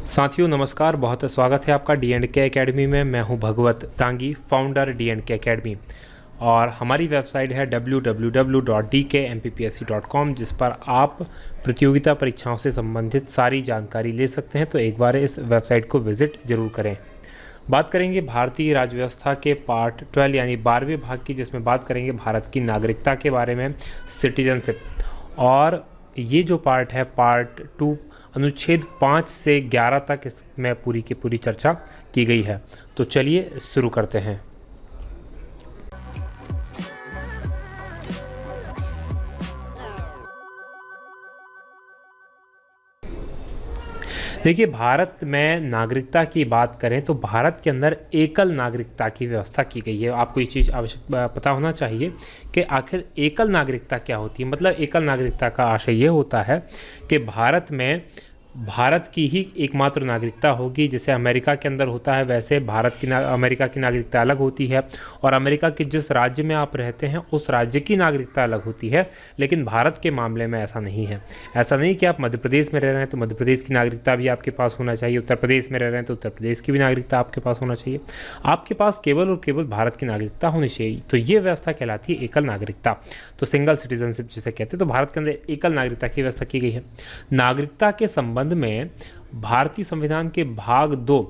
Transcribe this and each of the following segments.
साथियों नमस्कार, बहुत स्वागत है आपका D&K एकेडमी में। मैं हूं भगवत तांगी, फाउंडर D&K एकेडमी, और हमारी वेबसाइट है www.dkmpsc.com, जिस पर आप प्रतियोगिता परीक्षाओं से संबंधित सारी जानकारी ले सकते हैं। तो एक बार इस वेबसाइट को विज़िट ज़रूर करें। बात करेंगे भारतीय राज्य व्यवस्था के पार्ट 12 यानी 12वें भाग की, जिसमें बात करेंगे भारत की नागरिकता के बारे में, सिटीजनशिप। और ये जो पार्ट है, पार्ट 2, अनुच्छेद 5 से 11 तक इसमें पूरी की पूरी चर्चा की गई है। तो चलिए शुरू करते हैं। देखिए, भारत में नागरिकता की बात करें तो भारत के अंदर एकल नागरिकता की व्यवस्था की गई है। आपको ये चीज़ आवश्यक पता होना चाहिए कि आखिर एकल नागरिकता क्या होती है। मतलब एकल नागरिकता का आशय ये होता है कि भारत में भारत की ही एकमात्र नागरिकता होगी। जैसे अमेरिका के अंदर होता है, वैसे अमेरिका की नागरिकता अलग होती है, और अमेरिका के जिस राज्य में आप रहते हैं उस राज्य की नागरिकता अलग होती है। लेकिन भारत के मामले में ऐसा नहीं है। ऐसा नहीं कि आप मध्य प्रदेश में रह रहे हैं तो मध्य प्रदेश की नागरिकता भी आपके पास होना चाहिए, उत्तर प्रदेश में रह रहे हैं तो उत्तर प्रदेश की भी नागरिकता आपके पास होना चाहिए। आपके पास केवल और केवल भारत की नागरिकता होनी चाहिए। तो ये व्यवस्था कहलाती है एकल नागरिकता, तो सिंगल सिटीजनशिप जिसे कहते हैं। तो भारत के अंदर एकल नागरिकता की व्यवस्था की गई है। नागरिकता के संबंध में भारतीय संविधान के भाग 2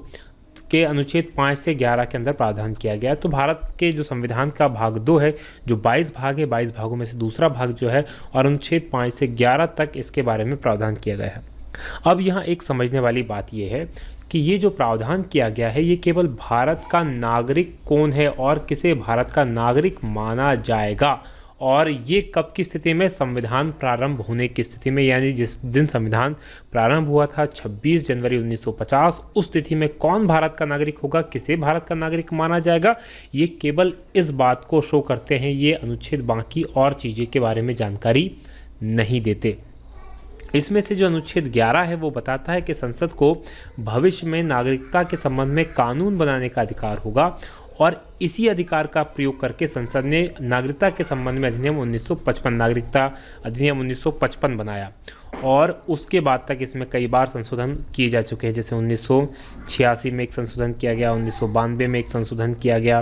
के अनुच्छेद 5 से 11 के अंदर प्रावधान किया गया है। तो भारत के जो संविधान का भाग 2 है, जो 22 भाग है, 22 भागों में से दूसरा भाग जो है, और अनुच्छेद 5 से 11 तक इसके बारे में प्रावधान किया गया है। अब यहाँ एक समझने वाली बात यह है कि ये जो प्रावधान किया गया है, ये केवल भारत का नागरिक कौन है और किसे भारत का नागरिक माना जाएगा, और ये कब की स्थिति में, संविधान प्रारंभ होने की स्थिति में, यानी जिस दिन संविधान प्रारंभ हुआ था 26 जनवरी 1950, उस स्थिति में कौन भारत का नागरिक होगा, किसे भारत का नागरिक माना जाएगा, ये केवल इस बात को शो करते हैं। ये अनुच्छेद बाकी और चीज़ों के बारे में जानकारी नहीं देते। इसमें से जो अनुच्छेद 11 है वो बताता है कि संसद को भविष्य में नागरिकता के संबंध में कानून बनाने का अधिकार होगा, और इसी अधिकार का प्रयोग करके संसद ने नागरिकता के संबंध में अधिनियम 1955, नागरिकता अधिनियम 1955 बनाया। और उसके बाद तक इसमें कई बार संशोधन किए जा चुके हैं। जैसे 1986 में एक संशोधन किया गया, 1992 में एक संशोधन किया गया,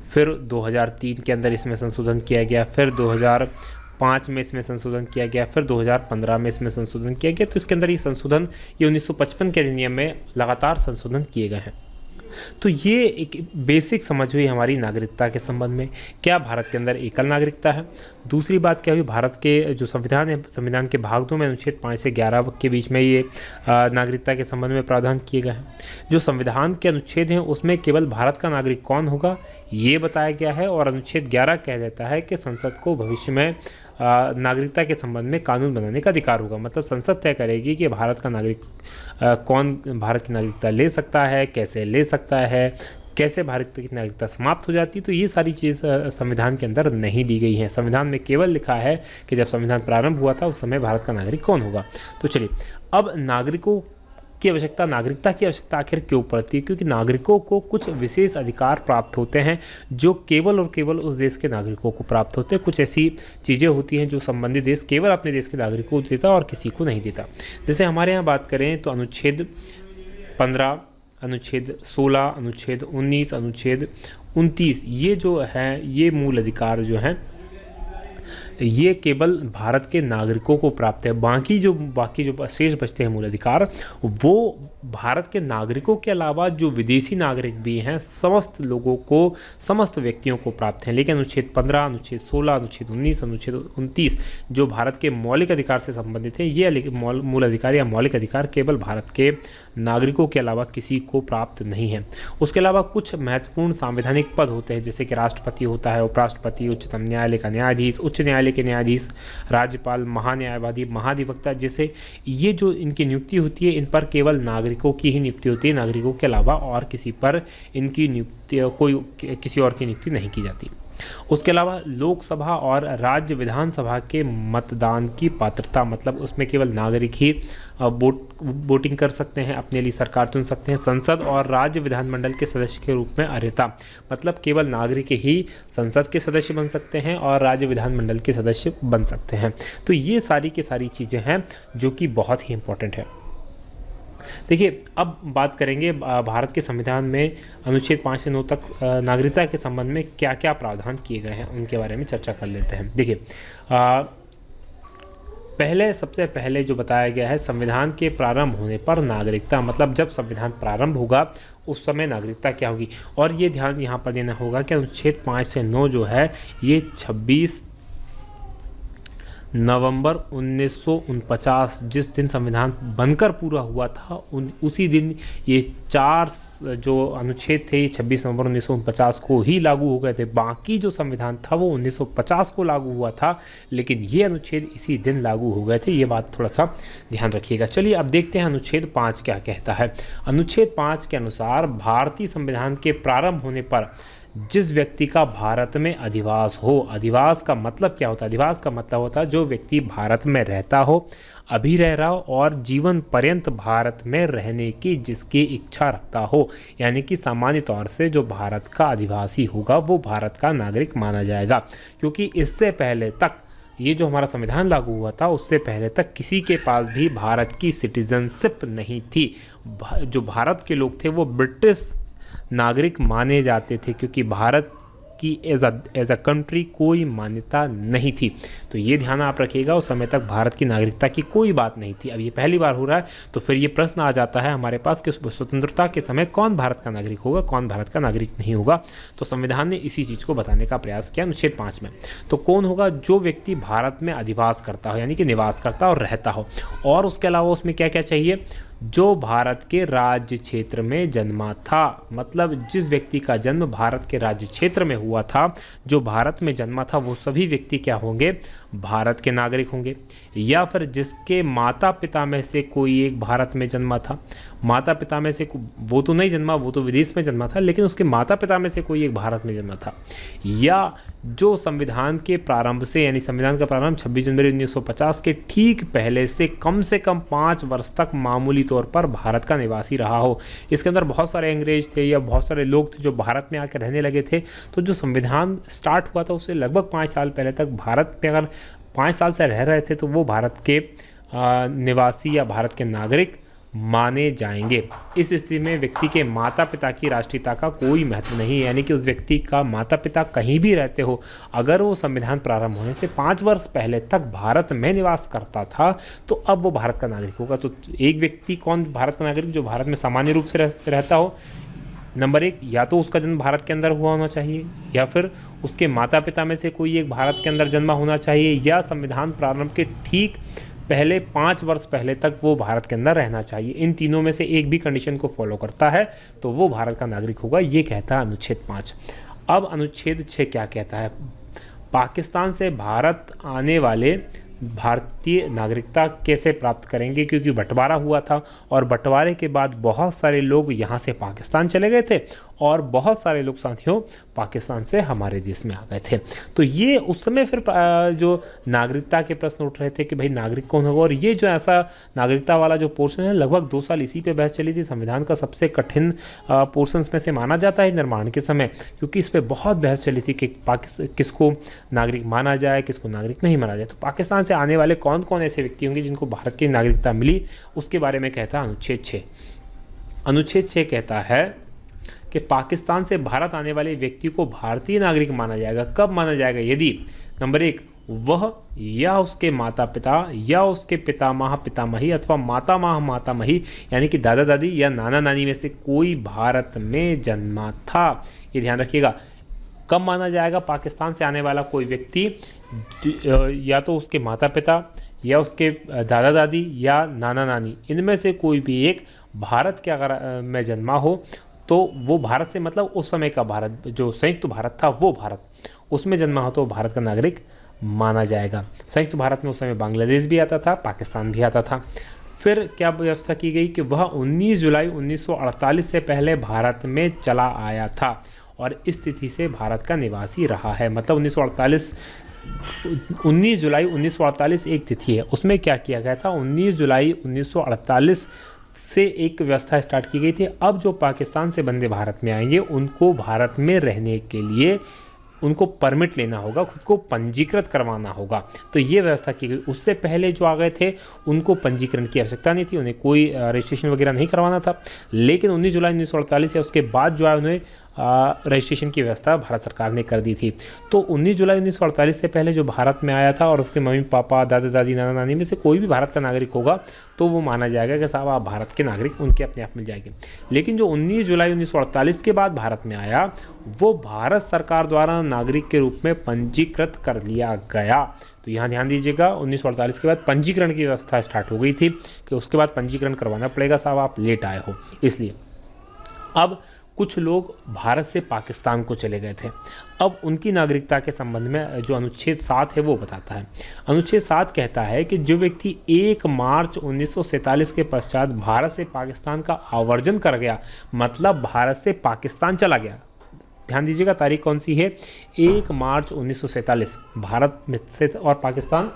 फिर 2003 के अंदर इसमें संशोधन किया गया, फिर 2005 में इसमें संशोधन किया गया, फिर 2015 में इसमें संशोधन किया गया। तो इसके अंदर ये संशोधन, ये 1955 के अधिनियम में लगातार संशोधन किए गए हैं। तो ये एक बेसिक समझ हुई हमारी नागरिकता के संबंध में। क्या भारत के अंदर एकल नागरिकता है। दूसरी बात क्या हुई, भारत के जो संविधान है, संविधान के भाग 2 में अनुच्छेद 5 से 11 के बीच में ये नागरिकता के संबंध में प्रावधान किए गए हैं। जो संविधान के अनुच्छेद हैं उसमें केवल भारत का नागरिक कौन होगा ये बताया गया है, और अनुच्छेद 11 कह देता है कि संसद को भविष्य में नागरिकता के संबंध में कानून बनाने का अधिकार होगा। मतलब संसद तय करेगी कि भारत का नागरिक कौन भारत की नागरिकता ले सकता है, कैसे ले सकता है, कैसे भारत की नागरिकता समाप्त हो जाती है। तो ये सारी चीज़ संविधान के अंदर नहीं दी गई है। संविधान में केवल लिखा है कि जब संविधान प्रारंभ हुआ था उस समय भारत का नागरिक कौन होगा। तो चलिए, अब नागरिकों की आवश्यकता, नागरिकता की आवश्यकता आखिर क्यों पड़ती है? क्योंकि नागरिकों को कुछ विशेष अधिकार प्राप्त होते हैं जो केवल और केवल उस देश के नागरिकों को प्राप्त होते हैं। कुछ ऐसी चीज़ें होती हैं जो संबंधित देश केवल अपने देश के नागरिकों को देता और किसी को नहीं देता। जैसे हमारे यहाँ बात करें तो अनुच्छेद 15, अनुच्छेद 16, अनुच्छेद 19, अनुच्छेद 29, ये जो है, ये मूल अधिकार जो हैं ये केवल भारत के नागरिकों को प्राप्त है। बाकी जो शेष बचते हैं मूल अधिकार, वो भारत के नागरिकों के अलावा जो विदेशी नागरिक भी हैं, समस्त लोगों को, समस्त व्यक्तियों को प्राप्त हैं। लेकिन अनुच्छेद 15, अनुच्छेद 16, अनुच्छेद 19, अनुच्छेद 29 जो भारत के मौलिक अधिकार से संबंधित है, ये मूल अधिकार या मौलिक अधिकार केवल भारत के नागरिकों के अलावा किसी को प्राप्त नहीं है। उसके अलावा कुछ महत्वपूर्ण संवैधानिक पद होते हैं, जैसे कि राष्ट्रपति होता है, उपराष्ट्रपति, उच्चतम न्यायालय का न्यायाधीश, उच्च न्यायालय के न्यायाधीश, राज्यपाल, महान्यायवादी, महाधिवक्ता, जैसे ये जो इनकी नियुक्ति होती है, इन पर केवल नागरिकों की ही नियुक्ति होती है। नागरिकों के अलावा और किसी पर इनकी नियुक्ति, किसी और की नियुक्ति नहीं की जाती। उसके अलावा लोकसभा और राज्य विधानसभा के मतदान की पात्रता, मतलब उसमें केवल नागरिक ही वोटिंग कर सकते हैं, अपने लिए सरकार चुन सकते हैं। संसद और राज्य विधानमंडल के सदस्य के रूप में अर्हता, मतलब केवल नागरिक ही संसद के सदस्य बन सकते हैं और राज्य विधानमंडल के सदस्य बन सकते हैं। तो ये सारी की सारी चीज़ें हैं जो कि बहुत ही इंपॉर्टेंट है। देखिए, अब बात करेंगे भारत के संविधान में अनुच्छेद 5 से 9 तक नागरिकता के संबंध में क्या क्या प्रावधान किए गए हैं उनके बारे में चर्चा कर लेते हैं। देखिए, सबसे पहले जो बताया गया है, संविधान के प्रारंभ होने पर नागरिकता, मतलब जब संविधान प्रारंभ होगा उस समय नागरिकता क्या होगी। और ये ध्यान यहाँ पर देना होगा कि अनुच्छेद 5 से 9 जो है ये 26 नवंबर 1949 जिस दिन संविधान बनकर पूरा हुआ था उसी दिन ये 4 जो अनुच्छेद थे ये 26 नवंबर 1949 को ही लागू हो गए थे। बाकी जो संविधान था वो 1950 को लागू हुआ था, लेकिन ये अनुच्छेद इसी दिन लागू हो गए थे। ये बात थोड़ा सा ध्यान रखिएगा। चलिए अब देखते हैं अनुच्छेद 5 क्या कहता है। अनुच्छेद 5 के अनुसार भारतीय संविधान के प्रारंभ होने पर जिस व्यक्ति का भारत में अधिवास हो, अधिवास का मतलब क्या होता है? अधिवास का मतलब होता है जो व्यक्ति भारत में रहता हो, अभी रह रहा हो और जीवन पर्यंत भारत में रहने की जिसकी इच्छा रखता हो, यानी कि सामान्य तौर से जो भारत का अधिवासी होगा वो भारत का नागरिक माना जाएगा। क्योंकि इससे पहले तक ये जो हमारा संविधान लागू हुआ था उससे पहले तक किसी के पास भी भारत की सिटीजनशिप नहीं थी। जो भारत के लोग थे वो ब्रिटिश नागरिक माने जाते थे, क्योंकि भारत की एज अ कंट्री कोई मान्यता नहीं थी। तो ये ध्यान आप रखिएगा, उस समय तक भारत की नागरिकता की कोई बात नहीं थी। अब ये पहली बार हो रहा है तो फिर ये प्रश्न आ जाता है हमारे पास कि स्वतंत्रता के समय कौन भारत का नागरिक होगा, कौन भारत का नागरिक नहीं होगा। तो संविधान ने इसी चीज़ को बताने का प्रयास किया अनुच्छेद 5 में। तो कौन होगा? जो व्यक्ति भारत में अधिवास करता हो, यानी कि निवास करता और रहता हो। और उसके अलावा उसमें क्या क्या चाहिए? जो भारत के राज्य क्षेत्र में जन्मा था, मतलब जिस व्यक्ति का जन्म भारत के राज्य क्षेत्र में हुआ था, जो भारत में जन्मा था, वो सभी व्यक्ति क्या होंगे? भारत के नागरिक होंगे। या फिर जिसके माता पिता में से कोई एक भारत में जन्मा था, माता पिता में से वो तो नहीं जन्मा, वो तो विदेश में जन्मा था, लेकिन उसके माता पिता में से कोई एक भारत में जन्मा था। या जो संविधान के प्रारंभ से, यानी संविधान का प्रारंभ 26 जनवरी 1950 के ठीक पहले से कम 5 वर्ष तक मामूली तौर पर भारत का निवासी रहा हो। इसके अंदर बहुत सारे अंग्रेज थे या बहुत सारे लोग थे जो भारत में आकर रहने लगे थे। तो जो संविधान स्टार्ट हुआ था उससे लगभग 5 साल पहले तक भारत में अगर 5 साल से रह रहे थे तो वो भारत के निवासी या भारत के नागरिक माने जाएंगे। इस स्थिति में व्यक्ति के माता पिता की राष्ट्रीयता का कोई महत्व नहीं है, यानी कि उस व्यक्ति का माता पिता कहीं भी रहते हो, अगर वो संविधान प्रारंभ होने से 5 वर्ष पहले तक भारत में निवास करता था तो अब वो भारत का नागरिक होगा। तो एक व्यक्ति कौन भारत का नागरिक? जो भारत में सामान्य रूप से रहता हो। नंबर 1, या तो उसका जन्म भारत के अंदर हुआ होना चाहिए, या फिर उसके माता पिता में से कोई एक भारत के अंदर जन्मा होना चाहिए, या संविधान प्रारंभ के ठीक पहले 5 वर्ष पहले तक वो भारत के अंदर रहना चाहिए। इन तीनों में से एक भी कंडीशन को फॉलो करता है तो वो भारत का नागरिक होगा। ये कहता है अनुच्छेद 5। अब अनुच्छेद 6 क्या कहता है? पाकिस्तान से भारत आने वाले भारतीय नागरिकता कैसे प्राप्त करेंगे? क्योंकि बंटवारा हुआ था और बंटवारे के बाद बहुत सारे लोग यहाँ से पाकिस्तान चले गए थे और बहुत सारे लोग साथियों पाकिस्तान से हमारे देश में आ गए थे। तो ये उस समय फिर जो नागरिकता के प्रश्न उठ रहे थे कि भाई नागरिक कौन होगा। और ये जो ऐसा नागरिकता वाला जो पोर्शन है, लगभग 2 साल इसी पे बहस चली थी। संविधान का सबसे कठिन पोर्शंस में से माना जाता है निर्माण के समय, क्योंकि इस पर बहुत बहस चली थी कि किसको नागरिक माना जाए, किसको नागरिक नहीं माना जाए। तो पाकिस्तान से आने वाले कौन कौन ऐसे व्यक्ति होंगे जिनको भारत की नागरिकता मिली, उसके बारे में कहता है अनुच्छेद 6। अनुच्छेद 6 कहता है कि पाकिस्तान से भारत आने वाले व्यक्ति को भारतीय नागरिक माना जाएगा। कब माना जाएगा? यदि नंबर 1, वह या उसके माता पिता या उसके पितामह पितामही अथवा मातामह मातामही, यानी कि दादा दादी या नाना नानी में से कोई भारत में जन्मा था। ये ध्यान रखिएगा। कब माना जाएगा पाकिस्तान से आने वाला कोई व्यक्ति? या तो उसके माता पिता या उसके दादा दादी या नाना नानी, इनमें से कोई भी एक भारत के अगर में जन्मा हो तो वो भारत से, मतलब उस समय का भारत जो संयुक्त भारत था वो भारत, उसमें जन्मा हो तो भारत का नागरिक माना जाएगा। संयुक्त भारत में उस समय बांग्लादेश भी आता था, पाकिस्तान भी आता था। फिर क्या व्यवस्था की गई कि वह 19 जुलाई 1948 से पहले भारत में चला आया था और इस तिथि से भारत का निवासी रहा है। मतलब 19 जुलाई 1948 एक तिथि है, उसमें क्या किया गया था? 19 जुलाई 1948 से एक व्यवस्था स्टार्ट की गई थी। अब जो पाकिस्तान से बंदे भारत में आएंगे उनको भारत में रहने के लिए उनको परमिट लेना होगा, खुद को पंजीकृत करवाना होगा। तो ये व्यवस्था की गई। उससे पहले जो आ गए थे उनको पंजीकरण की आवश्यकता नहीं थी, उन्हें कोई रजिस्ट्रेशन वगैरह नहीं करवाना था। लेकिन 19 जुलाई 1948 या उसके बाद जो है उन्हें रजिस्ट्रेशन की व्यवस्था भारत सरकार ने कर दी थी। तो 19 जुलाई 1948 से पहले जो भारत में आया था और उसके मम्मी पापा, दादा दादी, नाना नानी में से कोई भी भारत का नागरिक होगा तो वो माना जाएगा कि साहब आप भारत के नागरिक, उनके अपने आप मिल जाएंगे। लेकिन जो 19 जुलाई 1948 के बाद भारत में आया वो भारत सरकार द्वारा नागरिक के रूप में पंजीकृत कर लिया गया। तो यहाँ ध्यान दीजिएगा, 1948 के बाद पंजीकरण की व्यवस्था स्टार्ट हो गई थी कि उसके बाद पंजीकरण करवाना पड़ेगा, साहब आप लेट आए हो इसलिए। अब कुछ लोग भारत से पाकिस्तान को चले गए थे। अब उनकी नागरिकता के संबंध में जो अनुच्छेद 7 है वो बताता है। अनुच्छेद 7 कहता है कि जो व्यक्ति 1 मार्च 1947 के पश्चात भारत से पाकिस्तान का आवर्जन कर गया, मतलब भारत से पाकिस्तान चला गया, ध्यान दीजिएगा तारीख कौन सी है, 1 मार्च 1947 भारत में से और पाकिस्तान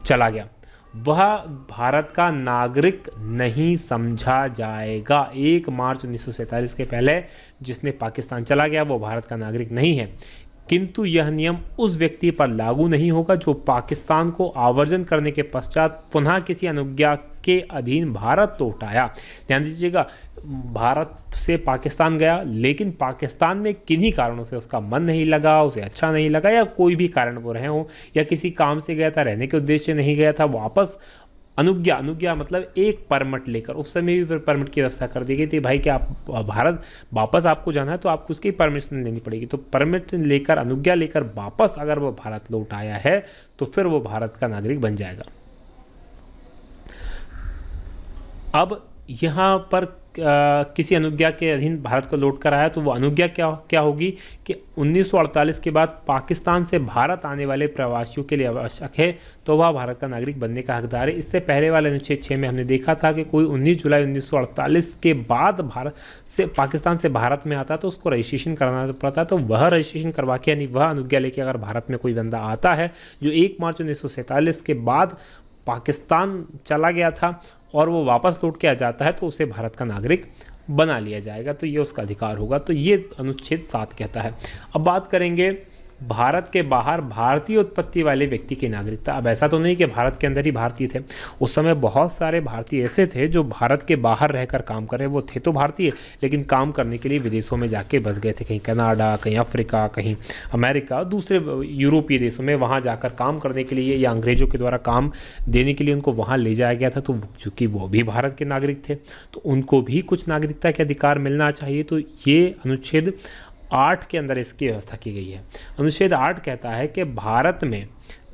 चला गया, वह भारत का नागरिक नहीं समझा जाएगा। 1 मार्च 1947 के पहले जिसने पाकिस्तान चला गया वो भारत का नागरिक नहीं है। किंतु यह नियम उस व्यक्ति पर लागू नहीं होगा जो पाकिस्तान को आवर्जन करने के पश्चात पुनः किसी अनुज्ञा के अधीन भारत लौट आया। ध्यान दीजिएगा, भारत से पाकिस्तान गया लेकिन पाकिस्तान में किन्हीं कारणों से उसका मन नहीं लगा, उसे अच्छा नहीं लगा, या कोई भी कारण वो रहे हो, या किसी काम से गया था, रहने के उद्देश्य से नहीं गया था, वापस अनुज्ञा मतलब एक परमिट लेकर, उस समय भी परमिट की व्यवस्था कर दी गई थी भाई कि आप भारत वापस आपको जाना है तो आपको उसकी परमिशन लेनी पड़ेगी। तो परमिट लेकर, अनुज्ञा लेकर वापस अगर वो भारत लौट आया है तो फिर वो भारत का नागरिक बन जाएगा। अब यहाँ पर किसी अनुज्ञा के अधीन भारत को लौट कर आया तो वो अनुज्ञा क्या होगी कि 1948 के बाद पाकिस्तान से भारत आने वाले प्रवासियों के लिए आवश्यक है तो वह भारत का नागरिक बनने का हकदार है। इससे पहले वाले अनुच्छेद 6 में हमने देखा था कि कोई 19 जुलाई 1948 के बाद भारत से पाकिस्तान से भारत में आता तो उसको रजिस्ट्रेशन कराना पड़ता, तो वह रजिस्ट्रेशन करवा के यानी वह अनुज्ञा लेके अगर भारत में कोई बंदा आता है जो 1 मार्च 1947 के बाद पाकिस्तान चला गया था और वो वापस लौट के आ जाता है तो उसे भारत का नागरिक बना लिया जाएगा, तो ये उसका अधिकार होगा। तो ये अनुच्छेद 7 कहता है। अब बात करेंगे भारत के बाहर भारतीय उत्पत्ति वाले व्यक्ति की नागरिकता। अब ऐसा तो नहीं कि भारत के अंदर ही भारतीय थे, उस समय बहुत सारे भारतीय ऐसे थे जो भारत के बाहर रहकर काम कर रहे, वो थे तो भारतीय लेकिन काम करने के लिए विदेशों में जाके बस गए थे, कहीं कनाडा, कहीं अफ्रीका, कहीं अमेरिका, दूसरे यूरोपीय देशों में वहाँ जाकर काम करने के लिए या अंग्रेजों के द्वारा काम देने के लिए उनको वहाँ ले जाया गया था। तो चूँकि वो भी भारत के नागरिक थे तो उनको भी कुछ नागरिकता के अधिकार मिलना चाहिए। तो ये अनुच्छेद 8 के अंदर इसकी व्यवस्था की गई है। अनुच्छेद 8 कहता है कि भारत में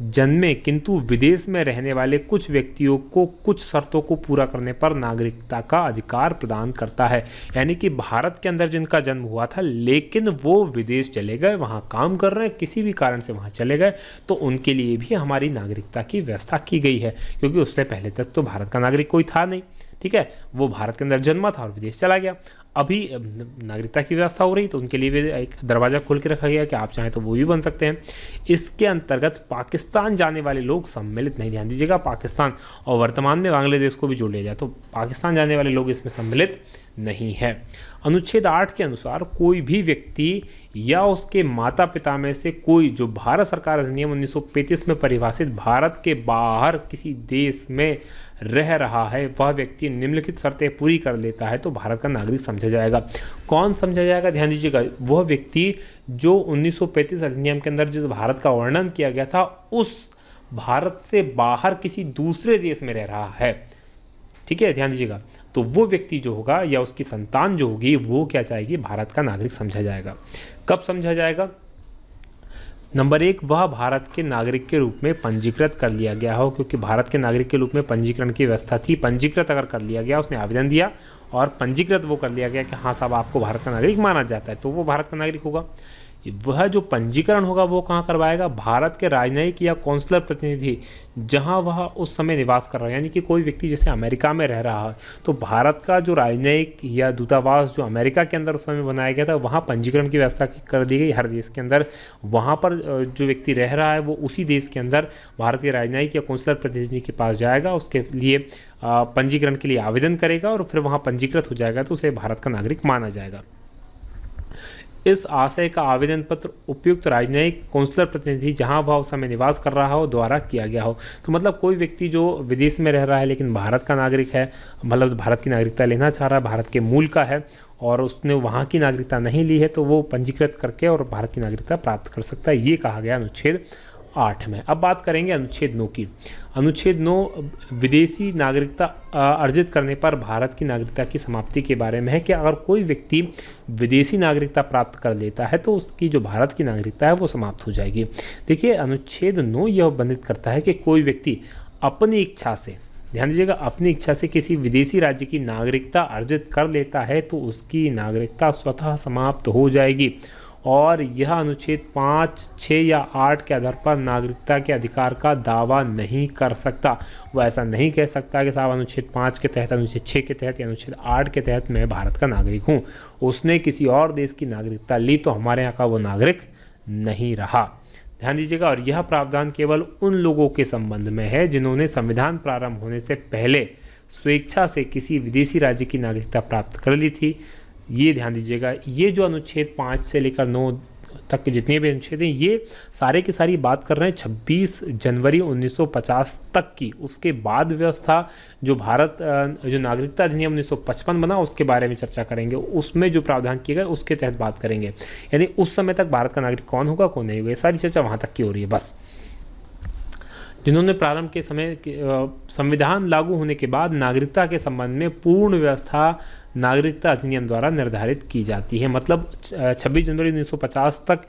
जन्मे किंतु विदेश में रहने वाले कुछ व्यक्तियों को कुछ शर्तों को पूरा करने पर नागरिकता का अधिकार प्रदान करता है। यानी कि भारत के अंदर जिनका जन्म हुआ था लेकिन वो विदेश चले गए, वहाँ काम कर रहे हैं, किसी भी कारण से वहाँ चले गए, तो उनके लिए भी हमारी नागरिकता की व्यवस्था की गई है, क्योंकि उससे पहले तक तो भारत का नागरिक कोई था नहीं। ठीक है, वो भारत के अंदर जन्मा था और विदेश चला गया। अभी नागरिकता की व्यवस्था हो रही तो उनके लिए भी एक दरवाज़ा खोल के रखा गया कि आप चाहें तो वो भी बन सकते हैं। इसके अंतर्गत पाकिस्तान जाने वाले लोग सम्मिलित नहीं, ध्यान दीजिएगा, पाकिस्तान, और वर्तमान में बांग्लादेश को भी जोड़ लिया जाए तो पाकिस्तान जाने वाले लोग इसमें सम्मिलित नहीं है। अनुच्छेद 8 के अनुसार कोई भी व्यक्ति या उसके माता पिता में से कोई जो भारत सरकार अधिनियम 1935 में परिभाषित भारत के बाहर किसी देश में रह रहा है, वह व्यक्ति निम्नलिखित शर्तें पूरी कर लेता है तो भारत का नागरिक समझा जाएगा। कौन समझा जाएगा? ध्यान दीजिएगा, वह व्यक्ति जो 1935 अधिनियम के अंदर जिस भारत का वर्णन किया गया था उस भारत से बाहर किसी दूसरे देश में रह रहा है। ठीक है, ध्यान दीजिएगा, तो वो व्यक्ति जो होगा या उसकी संतान जो होगी वो क्या चाहेगी? भारत का नागरिक समझा जाएगा। कब समझा जाएगा? नंबर 1, वह भारत के नागरिक के रूप में पंजीकृत कर लिया गया हो, क्योंकि भारत के नागरिक के रूप में पंजीकरण की व्यवस्था थी। पंजीकृत अगर कर लिया गया, उसने आवेदन दिया और पंजीकृत वो कर लिया गया कि हाँ साहब आपको भारत का नागरिक माना जाता है, तो वो भारत का नागरिक होगा। वह जो पंजीकरण होगा वो कहाँ करवाएगा? भारत के राजनयिक या कौंसलर प्रतिनिधि जहाँ वह उस समय निवास कर रहा है, यानी कि कोई व्यक्ति जैसे अमेरिका में रह रहा है तो भारत का जो राजनयिक या दूतावास जो अमेरिका के अंदर उस समय बनाया गया था वहाँ पंजीकरण की व्यवस्था कर दी गई हर देश के अंदर। वहाँ पर जो व्यक्ति रह रहा है वो उसी देश के अंदर भारत के राजनयिक या कौंसलर प्रतिनिधि के पास जाएगा, उसके लिए पंजीकरण के लिए आवेदन करेगा और फिर वहाँ पंजीकृत हो जाएगा तो उसे भारत का नागरिक माना जाएगा। इस आशय का आवेदन पत्र उपयुक्त राजनयिक कौंसलर प्रतिनिधि जहां वह उस समय निवास कर रहा हो द्वारा किया गया हो। तो मतलब कोई व्यक्ति जो विदेश में रह रहा है लेकिन भारत का नागरिक है, मतलब भारत की नागरिकता लेना चाह रहा है, भारत के मूल का है और उसने वहाँ की नागरिकता नहीं ली है, तो वो पंजीकृत करके और भारत की नागरिकता प्राप्त कर सकता है। ये कहा गया अनुच्छेद 8 में। अब बात करेंगे अनुच्छेद 9 की। अनुच्छेद 9 विदेशी नागरिकता अर्जित करने पर भारत की नागरिकता की समाप्ति के बारे में है कि अगर कोई व्यक्ति विदेशी नागरिकता प्राप्त कर लेता है तो उसकी जो भारत की नागरिकता है वो समाप्त हो जाएगी। देखिए अनुच्छेद 9 यह वर्णित करता है कि कोई व्यक्ति अपनी इच्छा से, ध्यान दीजिएगा, अपनी इच्छा से किसी विदेशी राज्य की नागरिकता अर्जित कर लेता है तो उसकी नागरिकता स्वतः समाप्त हो जाएगी और यह अनुच्छेद 5, 6 या 8 के आधार पर नागरिकता के अधिकार का दावा नहीं कर सकता। वो ऐसा नहीं कह सकता कि साहब अनुच्छेद 5 के तहत, अनुच्छेद 6 के तहत या अनुच्छेद 8 के तहत मैं भारत का नागरिक हूँ। उसने किसी और देश की नागरिकता ली तो हमारे यहाँ का वो नागरिक नहीं रहा। ध्यान दीजिएगा। और यह प्रावधान केवल उन लोगों के संबंध में है जिन्होंने संविधान प्रारंभ होने से पहले स्वेच्छा से किसी विदेशी राज्य की नागरिकता प्राप्त कर ली थी। ये ध्यान दीजिएगा, ये जो अनुच्छेद 5 से लेकर 9 तक के जितने भी अनुच्छेद हैं ये सारे की सारी बात कर रहे हैं 26 जनवरी 1950 तक की। उसके बाद व्यवस्था जो भारत जो नागरिकता अधिनियम 1955 बना उसके बारे में चर्चा करेंगे, उसमें जो प्रावधान किए गए उसके तहत बात करेंगे। यानी उस समय तक भारत का नागरिक कौन होगा कौन नहीं होगा, ये सारी चर्चा वहाँ तक की हो रही है। बस जिन्होंने प्रारंभ के समय संविधान लागू होने के बाद नागरिकता के संबंध में पूर्ण व्यवस्था नागरिकता अधिनियम द्वारा निर्धारित की जाती है। मतलब 26 जनवरी 1950 तक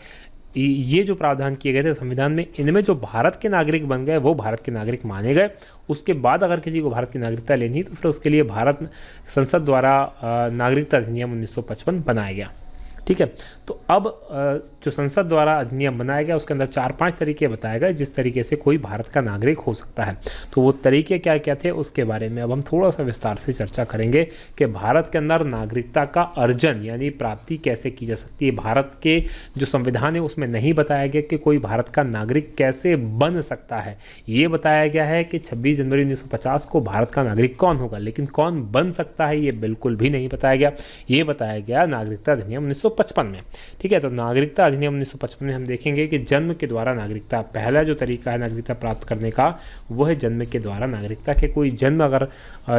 ये जो प्रावधान किए गए थे संविधान में, इनमें जो भारत के नागरिक बन गए वो भारत के नागरिक माने गए। उसके बाद अगर किसी को भारत की नागरिकता लेनी तो फिर उसके लिए भारत संसद द्वारा नागरिकता अधिनियम 1955 बनाया गया। ठीक है, तो अब जो संसद द्वारा अधिनियम बनाया गया उसके अंदर 4-5 तरीके बताए गए जिस तरीके से कोई भारत का नागरिक हो सकता है। तो वो तरीके क्या क्या थे उसके बारे में अब हम थोड़ा सा विस्तार से चर्चा करेंगे कि भारत के अंदर नागरिकता का अर्जन यानी प्राप्ति कैसे की जा सकती है। भारत के जो संविधान है उसमें नहीं बताया गया कि कोई भारत का नागरिक कैसे बन सकता है। ये बताया गया है कि 26 जनवरी 1950 को भारत का नागरिक कौन होगा, लेकिन कौन बन सकता है ये बिल्कुल भी नहीं बताया गया। ये बताया गया नागरिकता अधिनियम 1955 में। ठीक है, तो नागरिकता अधिनियम 1955 में हम देखेंगे कि जन्म के द्वारा नागरिकता, पहला जो तरीका है नागरिकता प्राप्त करने का वो है जन्म के द्वारा नागरिकता के। कोई जन्म अगर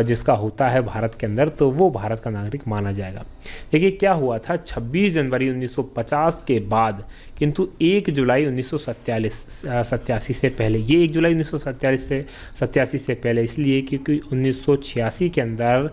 जिसका होता है भारत के अंदर तो वो भारत का नागरिक माना जाएगा। देखिए क्या हुआ था 26 जनवरी 1950 के बाद, किंतु 1 जुलाई 1987 से पहले, ये 1 जुलाई 1987 से पहले इसलिए क्योंकि 1986 के अंदर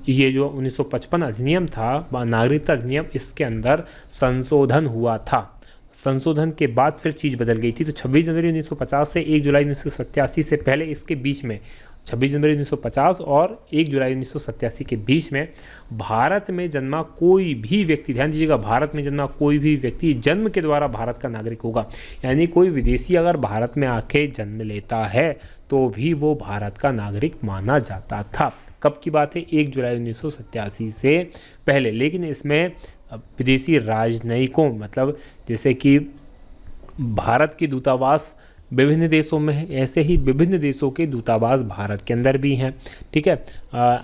ये जो 1955 अधिनियम था नागरिकता अधिनियम, इसके अंदर संशोधन हुआ था। संशोधन के बाद फिर चीज़ बदल गई थी। तो 26 जनवरी 1950 से 1 जुलाई 1987 से पहले, इसके बीच में 26 जनवरी 1950 और 1 जुलाई 1987 के बीच में भारत में जन्मा कोई भी व्यक्ति, ध्यान दीजिएगा, भारत में जन्मा कोई भी व्यक्ति जन्म के द्वारा भारत का नागरिक होगा। यानी कोई विदेशी अगर भारत में आके जन्म लेता है तो भी वो भारत का नागरिक माना जाता था। कब की बात है? 1 जुलाई 1987 से पहले। लेकिन इसमें विदेशी राजनयिकों, मतलब जैसे कि भारत की दूतावास विभिन्न देशों में है, ऐसे ही विभिन्न देशों के दूतावास भारत के अंदर भी हैं। ठीक है,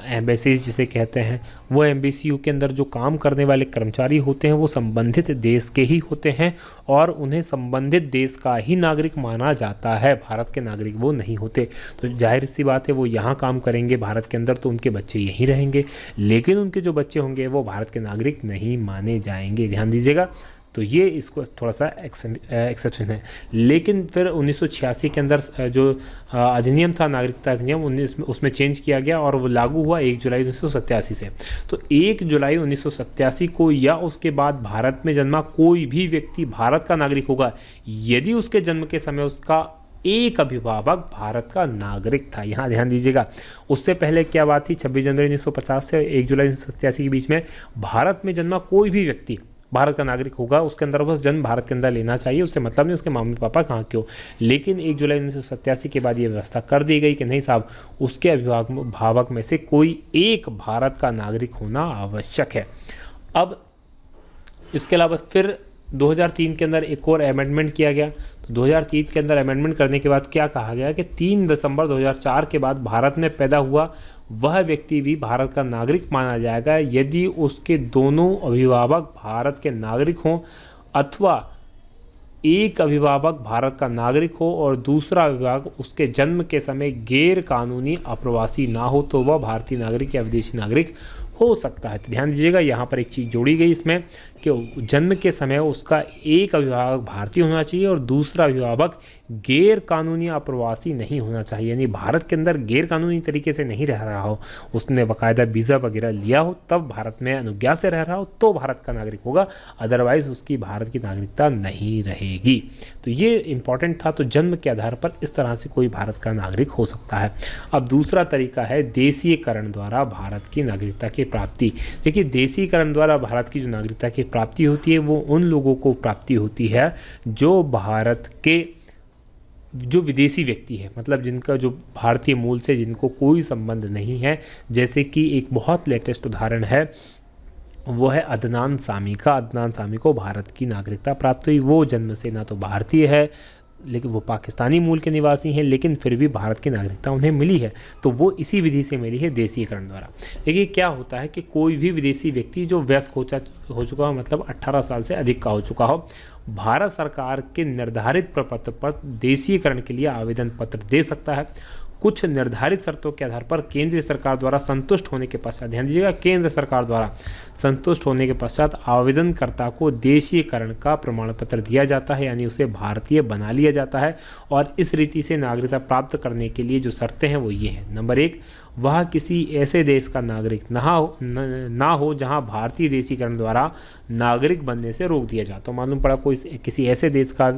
एम्बेसीज जिसे कहते हैं, वो एम्बेसियों के अंदर जो काम करने वाले कर्मचारी होते हैं वो संबंधित देश के ही होते हैं और उन्हें संबंधित देश का ही नागरिक माना जाता है, भारत के नागरिक वो नहीं होते। तो जाहिर सी बात है वो यहाँ काम करेंगे भारत के अंदर तो उनके बच्चे यहीं रहेंगे, लेकिन उनके जो बच्चे होंगे वो भारत के नागरिक नहीं माने जाएंगे। ध्यान दीजिएगा, तो ये इसको थोड़ा सा एक्सेप्शन है। लेकिन फिर 1986 के अंदर जो अधिनियम था नागरिकता अधिनियम उसमें चेंज किया गया और वो लागू हुआ 1 जुलाई 1987 से। तो 1 जुलाई 1987 को या उसके बाद भारत में जन्मा कोई भी व्यक्ति भारत का नागरिक होगा यदि उसके जन्म के समय उसका एक अभिभावक भारत का नागरिक था। यहाँ ध्यान दीजिएगा, उससे पहले क्या बात थी? 26 जनवरी 1950 से 1 जुलाई 1987 के बीच में भारत में जन्मा कोई भी व्यक्ति भारत का नागरिक होगा, उसके अंदर बस जन्म भारत के अंदर लेना चाहिए, उससे मतलब नहीं उसके मम्मी पापा कहाँ के हो। लेकिन 1 जुलाई 1987 के बाद ये व्यवस्था कर दी गई कि नहीं साहब, उसके अभिभावक में से कोई एक भारत का नागरिक होना आवश्यक है। अब इसके अलावा फिर 2003 के अंदर एक और अमेंडमेंट किया गया। तो तो 2003 के अंदर अमेंडमेंट करने के बाद क्या कहा गया कि 3 दिसंबर 2004 के बाद भारत में पैदा हुआ वह व्यक्ति भी भारत का नागरिक माना जाएगा यदि उसके दोनों अभिभावक भारत के नागरिक हों अथवा एक अभिभावक भारत का नागरिक हो और दूसरा अभिभावक उसके जन्म के समय गैर कानूनी अप्रवासी ना हो तो वह भारतीय नागरिक या विदेशी नागरिक हो सकता है। तो ध्यान दीजिएगा, यहाँ पर एक चीज़ जोड़ी गई इसमें कि जन्म के समय उसका एक अभिभावक भारतीय होना चाहिए और दूसरा अभिभावक गैर कानूनी अप्रवासी नहीं होना चाहिए, यानी भारत के अंदर गैर कानूनी तरीके से नहीं रह रहा हो, उसने बाकायदा वीज़ा वगैरह लिया हो, तब भारत में अनुज्ञा से रह रहा हो तो भारत का नागरिक होगा, अदरवाइज़ उसकी भारत की नागरिकता नहीं रहेगी। तो ये इंपॉर्टेंट था। तो जन्म के आधार पर इस तरह से कोई भारत का नागरिक हो सकता है। अब दूसरा तरीका है देशीयकरण द्वारा भारत की नागरिकता की प्राप्ति। देखिए, देशीयकरण द्वारा भारत की जो नागरिकता की प्राप्ति होती है वो उन लोगों को प्राप्ति होती है जो भारत के जो विदेशी व्यक्ति है, मतलब जिनका जो भारतीय मूल से जिनको कोई संबंध नहीं है। जैसे कि एक बहुत लेटेस्ट उदाहरण है वो है अदनान सामी का। अदनान सामी को भारत की नागरिकता प्राप्त हुई। वो जन्म से ना तो भारतीय है लेकिन वो पाकिस्तानी मूल के निवासी हैं, लेकिन फिर भी भारत की नागरिकता उन्हें मिली है। तो वो इसी विधि से मिली है, देशीयकरण द्वारा। देखिए क्या होता है कि कोई भी विदेशी व्यक्ति जो वयस्क हो चुका हो, मतलब 18 साल से अधिक का हो चुका हो, भारत सरकार के निर्धारित प्रपत्र पर देशीयकरण के लिए आवेदन पत्र दे सकता है। कुछ निर्धारित शर्तों के आधार पर केंद्र सरकार द्वारा संतुष्ट होने के पश्चात, ध्यान दीजिएगा, केंद्र सरकार द्वारा संतुष्ट होने के पश्चात आवेदनकर्ता को देशीयकरण का प्रमाण पत्र दिया जाता है, यानी उसे भारतीय बना लिया जाता है। और इस रीति से नागरिकता प्राप्त करने के लिए जो शर्तें हैं वो ये हैं। नंबर 1, वह किसी ऐसे देश का नागरिक ना हो जहां भारतीय देशीकरण द्वारा नागरिक बनने से रोक दिया जाए। तो मालूम पड़ा कोई किसी ऐसे देश का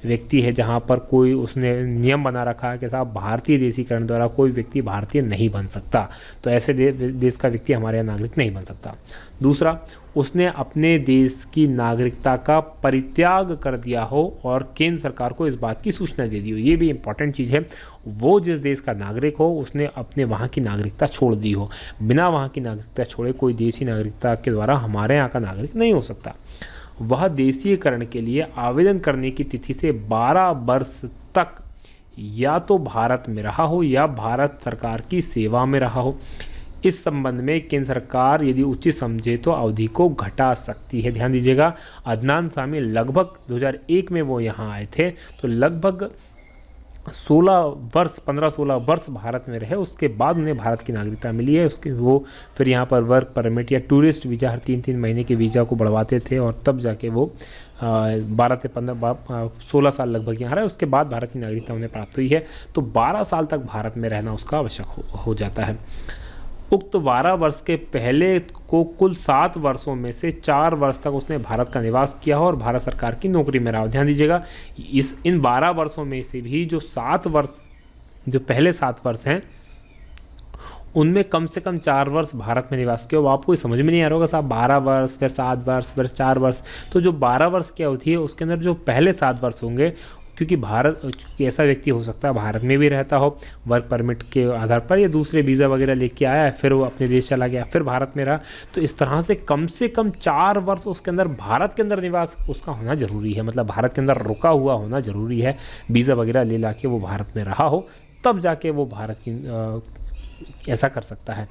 व्यक्ति है जहां पर कोई उसने नियम बना रखा है कि साहब भारतीय देशीकरण द्वारा कोई व्यक्ति भारतीय नहीं बन सकता, तो ऐसे देश का व्यक्ति हमारे यहाँ नागरिक नहीं बन सकता। दूसरा, उसने अपने देश की नागरिकता का परित्याग कर दिया हो और केंद्र सरकार को इस बात की सूचना दे दी हो। ये भी इंपॉर्टेंट चीज़ है। वो जिस देश का नागरिक हो उसने अपने वहाँ की नागरिकता छोड़ दी हो। बिना वहाँ की नागरिकता छोड़े कोई देशी नागरिकता के द्वारा हमारे यहाँ का नागरिक नहीं हो सकता। वह देशीयकरण के लिए आवेदन करने की तिथि से 12 वर्ष तक या तो भारत में रहा हो या भारत सरकार की सेवा में रहा हो। इस संबंध में केंद्र सरकार यदि उचित समझे तो अवधि को घटा सकती है। ध्यान दीजिएगा, अदनान सामी लगभग 2001 में वो यहाँ आए थे, तो लगभग 15-16 वर्ष भारत में रहे। उसके बाद उन्हें भारत की नागरिकता मिली है। उसके वो फिर यहाँ पर वर्क परमिट या टूरिस्ट वीज़ा, हर 3-3 महीने के वीज़ा को बढ़वाते थे और तब जाके वो 12 से 16 साल लगभग यहाँ रहे। उसके बाद भारत की नागरिकता उन्हें प्राप्त हुई है। तो 12 साल तक भारत में रहना उसका आवश्यक हो जाता है। उक्त 12 वर्ष के पहले को कुल 7 वर्षों में से 4 वर्ष तक उसने भारत का निवास किया हो और भारत सरकार की नौकरी में रहा हो। ध्यान दीजिएगा, इन 12 वर्षों में से भी जो 7 वर्ष, जो पहले 7 वर्ष हैं, उनमें कम से कम 4 वर्ष भारत में निवास किया हो। आपको समझ में नहीं आ रहा होगा साहब, 12 वर्ष फिर 7 वर्ष फिर 4 वर्ष, तो जो 12 वर्ष क्या होती है उसके अंदर जो पहले 7 वर्ष होंगे, क्योंकि ऐसा व्यक्ति हो सकता है भारत में भी रहता हो वर्क परमिट के आधार पर या दूसरे वीज़ा वगैरह लेके आया है, फिर वो अपने देश चला गया, फिर भारत में रहा, तो इस तरह से कम 4 वर्ष उसके अंदर भारत के अंदर निवास उसका होना ज़रूरी है, मतलब भारत के अंदर रुका हुआ होना ज़रूरी है। वीज़ा वगैरह ले ला के वो भारत में रहा हो तब जाके वो भारत की ऐसा कर सकता है।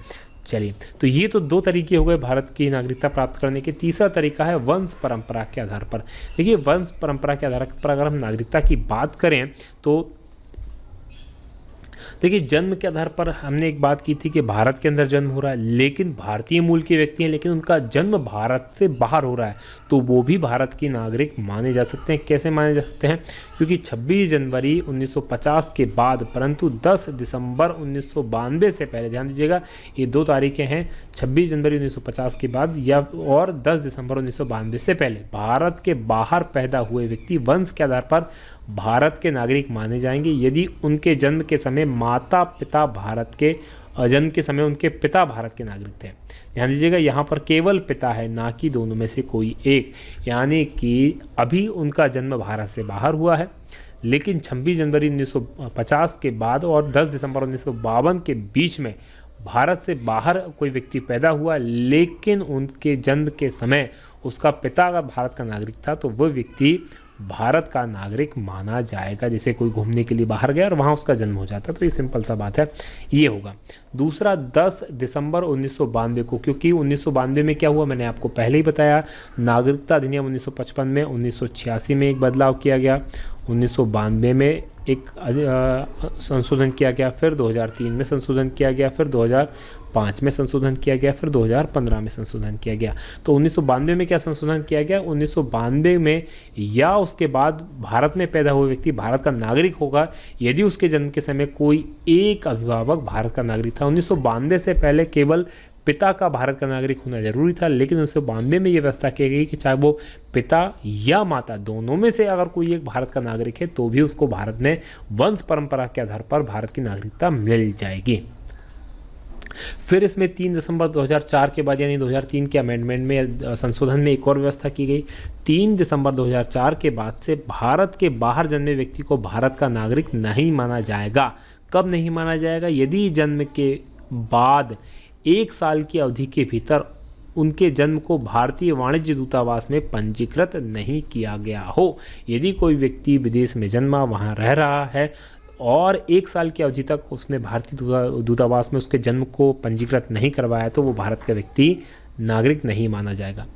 चलिए, तो ये तो 2 तरीके हो गए भारत की नागरिकता प्राप्त करने के। तीसरा तरीका है वंश परंपरा के आधार पर। देखिए, वंश परंपरा के आधार पर अगर हम नागरिकता की बात करें तो देखिए, जन्म के आधार पर हमने एक बात की थी कि भारत के अंदर जन्म हो रहा है, लेकिन भारतीय मूल के व्यक्ति हैं, लेकिन उनका जन्म भारत से बाहर हो रहा है, तो वो भी भारत की नागरिक माने जा सकते हैं। कैसे माने जा सकते हैं? क्योंकि 26 जनवरी 1950 के बाद, परंतु 10 दिसंबर 1992 से पहले, ध्यान दीजिएगा ये 2 तारीखें हैं, 26 जनवरी 1950 के बाद या और 10 दिसंबर 1992 से पहले भारत के बाहर पैदा हुए व्यक्ति वंश के आधार पर भारत के नागरिक माने जाएंगे यदि उनके जन्म के समय माता पिता भारत के जन्म के समय उनके पिता भारत के नागरिक थे। ध्यान दीजिएगा, यहाँ पर केवल पिता है, ना कि दोनों में से कोई एक, यानी कि अभी उनका जन्म भारत से बाहर हुआ है, लेकिन 26 जनवरी 1950 के बाद और 10 दिसंबर 1952 के बीच में भारत से बाहर कोई व्यक्ति पैदा हुआ, लेकिन उनके जन्म के समय उसका पिता अगर भारत का नागरिक था तो वह व्यक्ति भारत का नागरिक माना जाएगा। जैसे कोई घूमने के लिए बाहर गया और वहाँ उसका जन्म हो जाता है, तो ये सिंपल सा बात है, ये होगा। दूसरा 10 दिसंबर 1992 को, क्योंकि 1992 में क्या हुआ मैंने आपको पहले ही बताया, नागरिकता अधिनियम 1955 में, 1986 में एक बदलाव किया गया, 1992 में एक संशोधन किया गया, फिर 2003 में संशोधन किया गया, फिर 2005 में संशोधन किया गया, फिर 2015 में संशोधन किया गया। तो 1992 में क्या संशोधन किया गया? 1992 में या उसके बाद भारत में पैदा हुए व्यक्ति भारत का नागरिक होगा यदि उसके जन्म के समय कोई एक अभिभावक भारत का नागरिक था। 1992 से पहले केवल पिता का भारत का नागरिक होना जरूरी था, लेकिन 1992 में ये व्यवस्था की गई कि चाहे वो पिता या माता दोनों में से अगर कोई एक भारत का नागरिक है तो भी उसको भारत में वंश परंपरा के आधार पर भारत की नागरिकता मिल जाएगी। फिर इसमें 3 दिसंबर 2004 के बाद यानी 2003 के अमेंडमेंट में संशोधन में एक और व्यवस्था की गई। 3 दिसंबर 2004 के बाद से भारत के बाहर जन्मे व्यक्ति को भारत का नागरिक नहीं माना जाएगा। कब नहीं माना जाएगा? यदि जन्म के बाद 1 साल की अवधि के भीतर उनके जन्म को भारतीय वाणिज्य दूतावास में पंजीकृत नहीं किया गया हो। यदि कोई व्यक्ति विदेश में जन्मा, वहाँ रह रहा है और 1 साल की अवधि तक उसने भारतीय दूतावास में उसके जन्म को पंजीकृत नहीं करवाया तो वो भारत का व्यक्ति नागरिक नहीं माना जाएगा।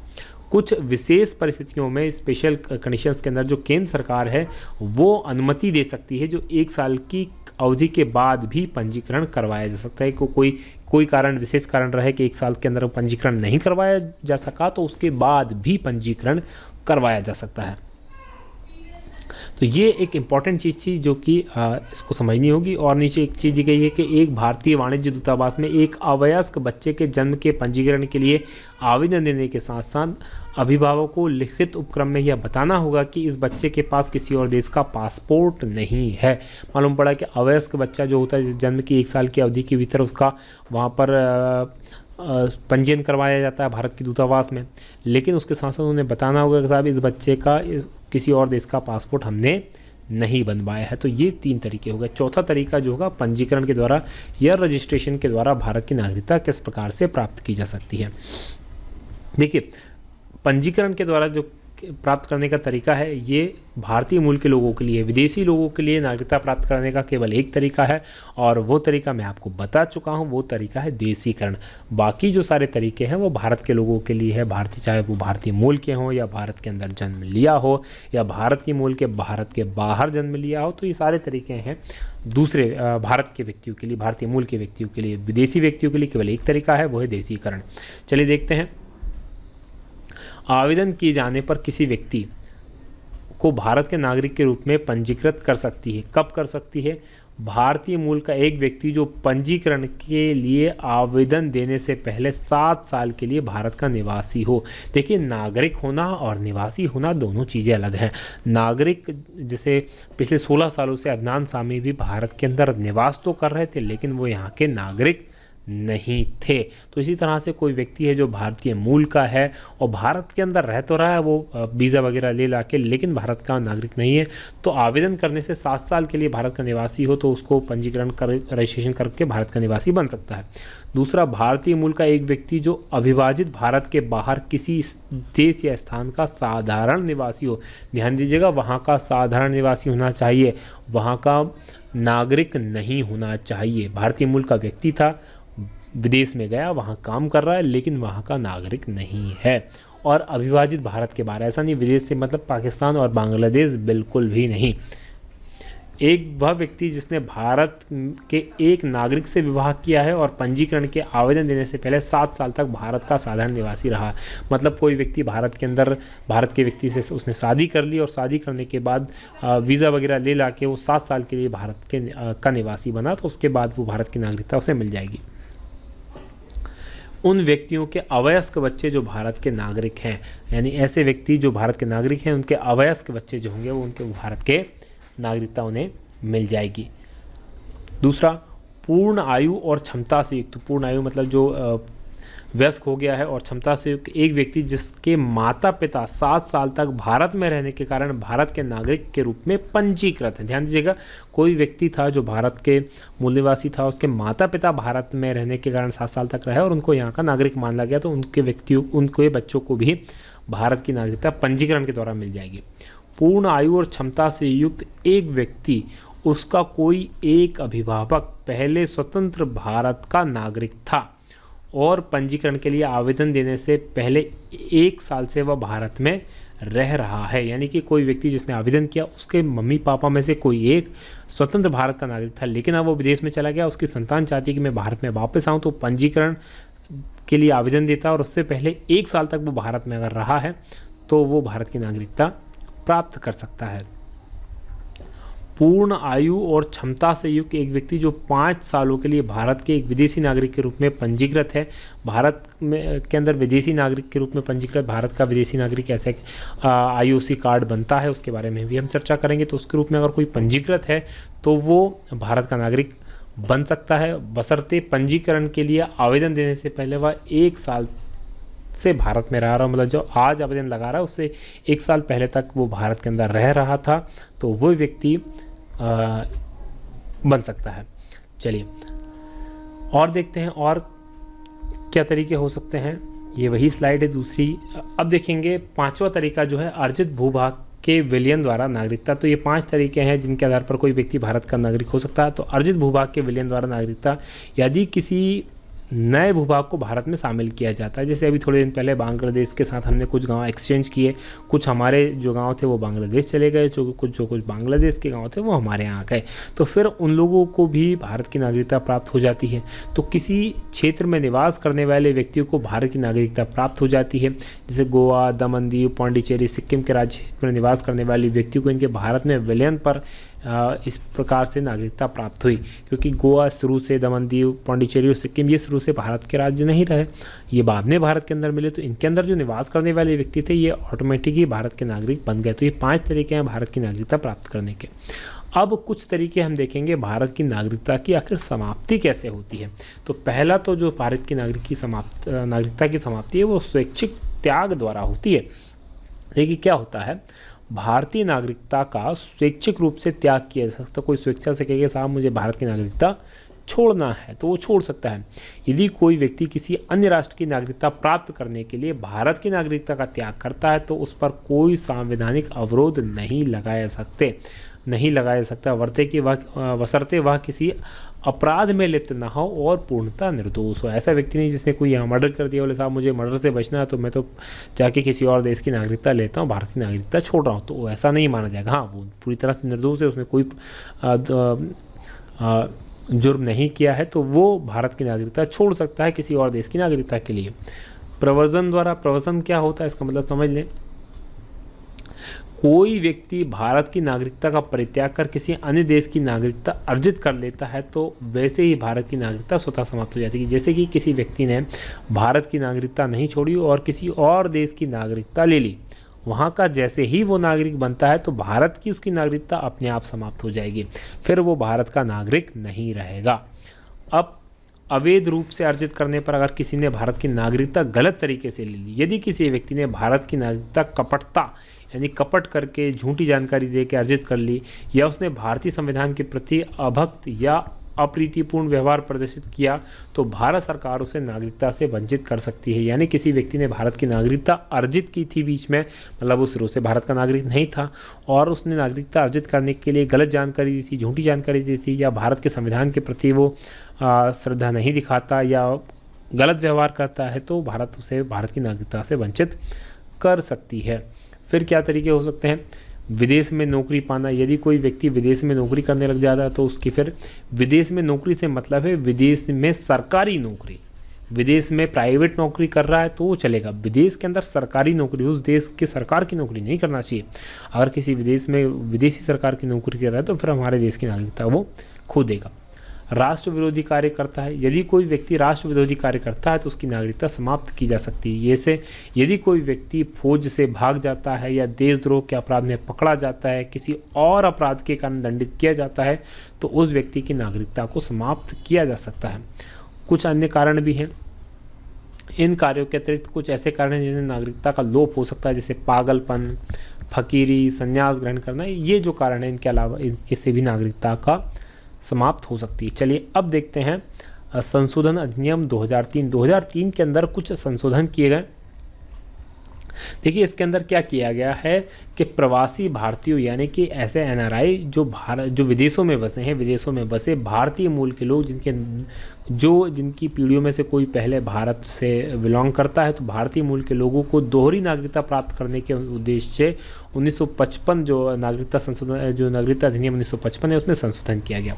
कुछ विशेष परिस्थितियों में, स्पेशल कंडीशंस के अंदर, जो केंद्र सरकार है वो अनुमति दे सकती है जो 1 साल की अवधि के बाद भी पंजीकरण करवाया जा सकता है। कोई कारण, विशेष कारण रहे कि 1 साल के अंदर पंजीकरण नहीं करवाया जा सका तो उसके बाद भी पंजीकरण करवाया जा सकता है। तो ये एक इम्पॉर्टेंट चीज़ थी जो कि इसको समझनी होगी। और नीचे एक चीज़ दी गई है कि एक भारतीय वाणिज्य दूतावास में एक अवयस्क बच्चे के जन्म के पंजीकरण के लिए आवेदन देने के साथ साथ अभिभावक को लिखित उपक्रम में यह बताना होगा कि इस बच्चे के पास किसी और देश का पासपोर्ट नहीं है। मालूम पड़ा कि अवयस्क बच्चा जो होता है जन्म की 1 साल की अवधि के भीतर उसका वहाँ पर पंजीयन करवाया जाता है भारत की दूतावास में, लेकिन उसके साथ साथ उन्हें बताना होगा कि साहब इस बच्चे का किसी और देश का पासपोर्ट हमने नहीं बनवाया है। तो ये 3 तरीके हो गए। चौथा तरीका जो होगा पंजीकरण के द्वारा या रजिस्ट्रेशन के द्वारा भारत की नागरिकता किस प्रकार से प्राप्त की जा सकती है। देखिए, पंजीकरण के द्वारा जो प्राप्त करने का तरीका है ये भारतीय मूल के लोगों के लिए, विदेशी लोगों के लिए नागरिकता प्राप्त करने का केवल एक तरीका है और वो तरीका मैं आपको बता चुका हूँ, वो तरीका है देसीकरण। बाकी जो सारे तरीके हैं वो भारत के लोगों के लिए है, भारतीय, चाहे वो भारतीय मूल के हों या भारत के अंदर जन्म लिया हो या भारतीय मूल के भारत के बाहर जन्म लिया हो, तो ये सारे तरीके हैं दूसरे भारत के व्यक्तियों के लिए, भारतीय मूल के व्यक्तियों के लिए। विदेशी व्यक्तियों के लिए केवल एक तरीका है, वो है देसीकरण। चलिए देखते हैं। आवेदन किए जाने पर किसी व्यक्ति को भारत के नागरिक के रूप में पंजीकृत कर सकती है। कब कर सकती है? भारतीय मूल का एक व्यक्ति जो पंजीकरण के लिए आवेदन देने से पहले 7 साल के लिए भारत का निवासी हो। देखिए, नागरिक होना और निवासी होना दोनों चीज़ें अलग हैं। नागरिक, जैसे पिछले 16 सालों से अदनान सामी भी भारत के अंदर निवास तो कर रहे थे लेकिन वो यहाँ के नागरिक नहीं थे। तो इसी तरह से कोई व्यक्ति है जो भारतीय मूल का है और भारत के अंदर रह तो रहा है, वो वीज़ा वगैरह ले ला के, लेकिन भारत का नागरिक नहीं है, तो आवेदन करने से 7 साल के लिए भारत का निवासी हो तो उसको पंजीकरण कर, रजिस्ट्रेशन करके भारत का निवासी बन सकता है। दूसरा, भारतीय मूल का एक व्यक्ति जो अविभाजित भारत के बाहर किसी देश या स्थान का साधारण निवासी हो। ध्यान दीजिएगा, वहाँ का साधारण निवासी होना चाहिए, वहाँ का नागरिक नहीं होना चाहिए। भारतीय मूल का व्यक्ति था, विदेश में गया, वहाँ काम कर रहा है लेकिन वहाँ का नागरिक नहीं है। और अविभाजित भारत के बाहर, ऐसा नहीं विदेश से मतलब पाकिस्तान और बांग्लादेश, बिल्कुल भी नहीं। एक वह व्यक्ति जिसने भारत के एक नागरिक से विवाह किया है और पंजीकरण के आवेदन देने से पहले 7 साल तक भारत का साधारण निवासी रहा। मतलब कोई व्यक्ति भारत के अंदर, भारत के व्यक्ति से उसने शादी कर ली और शादी करने के बाद वीज़ा वगैरह ले ला के वो 7 साल के लिए भारत के का निवासी बना, तो उसके बाद वो भारत की नागरिकता उसे मिल जाएगी। उन व्यक्तियों के अवयस्क बच्चे जो भारत के नागरिक हैं, यानी ऐसे व्यक्ति जो भारत के नागरिक हैं उनके अवयस्क बच्चे जो होंगे वो उनके भारत के नागरिकता उन्हें मिल जाएगी। दूसरा, पूर्ण आयु और क्षमता से युक्त, पूर्ण आयु मतलब जो वयस्क हो गया है और क्षमता से युक्त एक व्यक्ति जिसके माता पिता 7 साल तक भारत में रहने के कारण भारत के नागरिक के रूप में पंजीकृत हैं। ध्यान दीजिएगा, कोई व्यक्ति था जो भारत के मूल निवासी था, उसके माता पिता भारत में रहने के कारण 7 साल तक रहे और उनको यहाँ का नागरिक माना गया, तो उनके बच्चों को भी भारत की नागरिकता पंजीकरण के द्वारा मिल जाएगी। पूर्ण आयु और क्षमता से युक्त एक व्यक्ति, उसका कोई एक अभिभावक पहले स्वतंत्र भारत का नागरिक था और पंजीकरण के लिए आवेदन देने से पहले 1 साल से वह भारत में रह रहा है। यानी कि कोई व्यक्ति जिसने आवेदन किया, उसके मम्मी पापा में से कोई एक स्वतंत्र भारत का नागरिक था, लेकिन अब वो विदेश में चला गया, उसकी संतान चाहती है कि मैं भारत में वापस आऊँ, तो पंजीकरण के लिए आवेदन देता और उससे पहले 1 साल तक वो भारत में अगर रहा है तो वो भारत की नागरिकता प्राप्त कर सकता है। पूर्ण आयु और क्षमता से युक्त एक व्यक्ति जो 5 सालों के लिए भारत के एक विदेशी नागरिक के रूप में पंजीकृत है, भारत में के अंदर विदेशी नागरिक के रूप में पंजीकृत भारत का विदेशी नागरिक कैसे IOC कार्ड बनता है उसके बारे में भी हम चर्चा करेंगे। तो उसके रूप में अगर कोई पंजीकृत है तो वो भारत का नागरिक बन सकता है, बशर्ते पंजीकरण के लिए आवेदन देने से पहले वह 1 साल से भारत में रह रहा, मतलब जो आज आवेदन लगा रहा है उससे 1 साल पहले तक वो भारत के अंदर रह रहा था, तो वो व्यक्ति बन सकता है। चलिए और देखते हैं और क्या तरीके हो सकते हैं। ये वही स्लाइड है दूसरी। अब देखेंगे 5वां तरीका जो है अर्जित भूभाग के विलयन द्वारा नागरिकता। तो ये 5 तरीके हैं जिनके आधार पर कोई व्यक्ति भारत का नागरिक हो सकता है। तो अर्जित भूभाग के विलयन द्वारा नागरिकता, यदि किसी नए भूभाग को भारत में शामिल किया जाता है, जैसे अभी थोड़े दिन पहले बांग्लादेश के साथ हमने कुछ गांव एक्सचेंज किए, कुछ हमारे जो गांव थे वो बांग्लादेश चले गए, जो कुछ बांग्लादेश के गांव थे वो हमारे यहाँ गए, तो फिर उन लोगों को भी भारत की नागरिकता प्राप्त हो जाती है। तो किसी क्षेत्र में निवास करने वाले व्यक्तियों को भारत की नागरिकता प्राप्त हो जाती है, जैसे गोवा, दमन दीव, पांडिचेरी, सिक्किम के राज्य में निवास करने वाले व्यक्तियों को इनके भारत में विलयन पर इस प्रकार से नागरिकता प्राप्त हुई, क्योंकि गोवा शुरू से, दमन दीव, पांडिचेरी और सिक्किम ये शुरू से भारत के राज्य नहीं रहे, ये बाद में भारत के अंदर मिले, तो इनके अंदर जो निवास करने वाले व्यक्ति थे ये ऑटोमेटिक ही भारत के नागरिक बन गए। तो ये 5 तरीके हैं भारत की नागरिकता प्राप्त करने के। अब कुछ तरीके हम देखेंगे भारत की नागरिकता की आखिर समाप्ति कैसे होती है। तो पहला तो जो भारत की नागरिकता की समाप्ति है वो स्वैच्छिक त्याग द्वारा होती है। देखिए क्या होता है, भारतीय नागरिकता का स्वैच्छिक रूप से त्याग किया जा सकता है। कोई स्वेच्छा से कहेगा साहब मुझे भारत की नागरिकता छोड़ना है तो वो छोड़ सकता है। यदि कोई व्यक्ति किसी अन्य राष्ट्र की नागरिकता प्राप्त करने के लिए भारत की नागरिकता का त्याग करता है तो उस पर कोई संवैधानिक अवरोध नहीं लगाया सकता, बशर्ते वह किसी अपराध में लिप्त ना हो और पूर्णतः निर्दोष हो। ऐसा व्यक्ति नहीं जिसने कोई यहाँ मर्डर कर दिया, बोले साहब मुझे मर्डर से बचना है तो मैं तो जाके किसी और देश की नागरिकता लेता हूँ, भारत की नागरिकता छोड़ रहा हूँ, तो ऐसा नहीं माना जाएगा। हाँ, वो पूरी तरह से निर्दोष है, उसने कोई जुर्म नहीं किया है तो वो भारत की नागरिकता छोड़ सकता है किसी और देश की नागरिकता के लिए। प्रवर्जन द्वारा, प्रवर्जन क्या होता है इसका मतलब समझ लें। कोई व्यक्ति भारत की नागरिकता का परित्याग कर किसी अन्य देश की नागरिकता अर्जित कर लेता है तो वैसे ही भारत की नागरिकता स्वतः समाप्त हो जाती है। जैसे कि किसी व्यक्ति ने भारत की नागरिकता नहीं छोड़ी और किसी और देश की नागरिकता ले ली, वहाँ का जैसे ही वो नागरिक बनता है तो भारत की उसकी नागरिकता अपने आप समाप्त हो जाएगी, फिर वो भारत का नागरिक नहीं रहेगा। अब अवैध रूप से अर्जित करने पर अगर किसी ने भारत की नागरिकता गलत तरीके से ले ली, यदि किसी व्यक्ति ने भारत की नागरिकता कपटता यानी कपट करके झूठी जानकारी दे के अर्जित कर ली, या उसने भारतीय संविधान के प्रति अभक्त या अप्रीतिपूर्ण व्यवहार प्रदर्शित किया, तो भारत सरकार उसे नागरिकता से वंचित कर सकती है। यानी किसी व्यक्ति ने भारत की नागरिकता अर्जित की थी बीच में, मतलब वो शुरू से भारत का नागरिक नहीं था और उसने नागरिकता अर्जित करने के लिए गलत जानकारी दी थी, झूठी जानकारी दी थी, या भारत के संविधान के प्रति वो श्रद्धा नहीं दिखाता या गलत व्यवहार करता है, तो भारत उसे भारत की नागरिकता से वंचित कर सकती है। फिर क्या तरीके हो सकते हैं, विदेश में नौकरी पाना। यदि कोई व्यक्ति विदेश में नौकरी करने लग जाता है तो उसकी फिर विदेश में नौकरी से मतलब है विदेश में सरकारी नौकरी, विदेश में प्राइवेट नौकरी कर रहा है तो वो चलेगा, विदेश के अंदर सरकारी नौकरी, उस देश के सरकार की नौकरी नहीं करना चाहिए। अगर किसी विदेश में विदेशी सरकार की नौकरी कर रहा है तो फिर हमारे देश की नागरिकता वो खो देगा। राष्ट्र विरोधी कार्य करता है, यदि कोई व्यक्ति राष्ट्र विरोधी कार्य करता है तो उसकी नागरिकता समाप्त की जा सकती है। जैसे यदि कोई व्यक्ति फौज से भाग जाता है या देशद्रोह के अपराध में पकड़ा जाता है, किसी और अपराध के कारण दंडित किया जाता है तो उस व्यक्ति की नागरिकता को समाप्त किया जा सकता है। कुछ अन्य कारण भी हैं। इन कार्यों के अतिरिक्त कुछ ऐसे कारण हैं जिन्हें नागरिकता का लोप हो सकता है, जैसे पागलपन, फकीरी, संन्यास ग्रहण करना। ये जो कारण है, इनके अलावा इनके से भी नागरिकता का समाप्त हो सकती है। चलिए अब देखते हैं संशोधन अधिनियम 2003 के अंदर कुछ संशोधन किए गए। देखिए इसके अंदर क्या किया गया है कि प्रवासी भारतीयों यानी कि ऐसे एनआरआई जो विदेशों में बसे हैं, विदेशों में बसे भारतीय मूल के लोग जिनकी पीढ़ियों में से कोई पहले भारत से बिलोंग करता है, तो भारतीय मूल के लोगों को दोहरी नागरिकता प्राप्त करने के उद्देश्य से 1955 जो नागरिकता अधिनियम 1955 है उसमें संशोधन किया गया।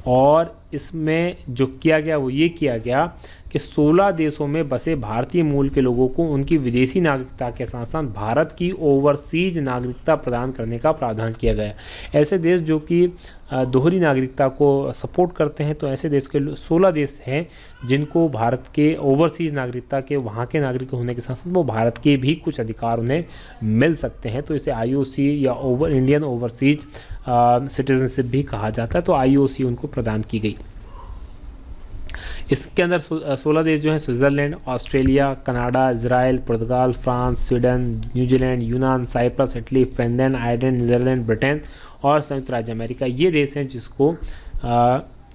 और इसमें जो किया गया वो ये किया गया कि 16 देशों में बसे भारतीय मूल के लोगों को उनकी विदेशी नागरिकता के साथ साथ भारत की ओवरसीज नागरिकता प्रदान करने का प्रावधान किया गया। ऐसे देश जो कि दोहरी नागरिकता को सपोर्ट करते हैं, तो ऐसे देश के 16 देश हैं जिनको भारत के ओवरसीज नागरिकता के वहाँ के नागरिक होने के साथ साथ वो भारत के भी कुछ अधिकार उन्हें मिल सकते हैं। तो इसे IOC या इंडियन ओवरसीज सिटीजनशिप भी कहा जाता है। तो IOC उनको प्रदान की गई। इसके अंदर 16 देश जो हैं स्विट्ज़रलैंड, ऑस्ट्रेलिया, कनाडा, इजराइल, पुर्तगाल, फ्रांस, स्वीडन, न्यूजीलैंड, यूनान, Cyprus, Italy, Finland, Ireland, Netherland, Britain और संयुक्त राज्य अमेरिका, ये देश हैं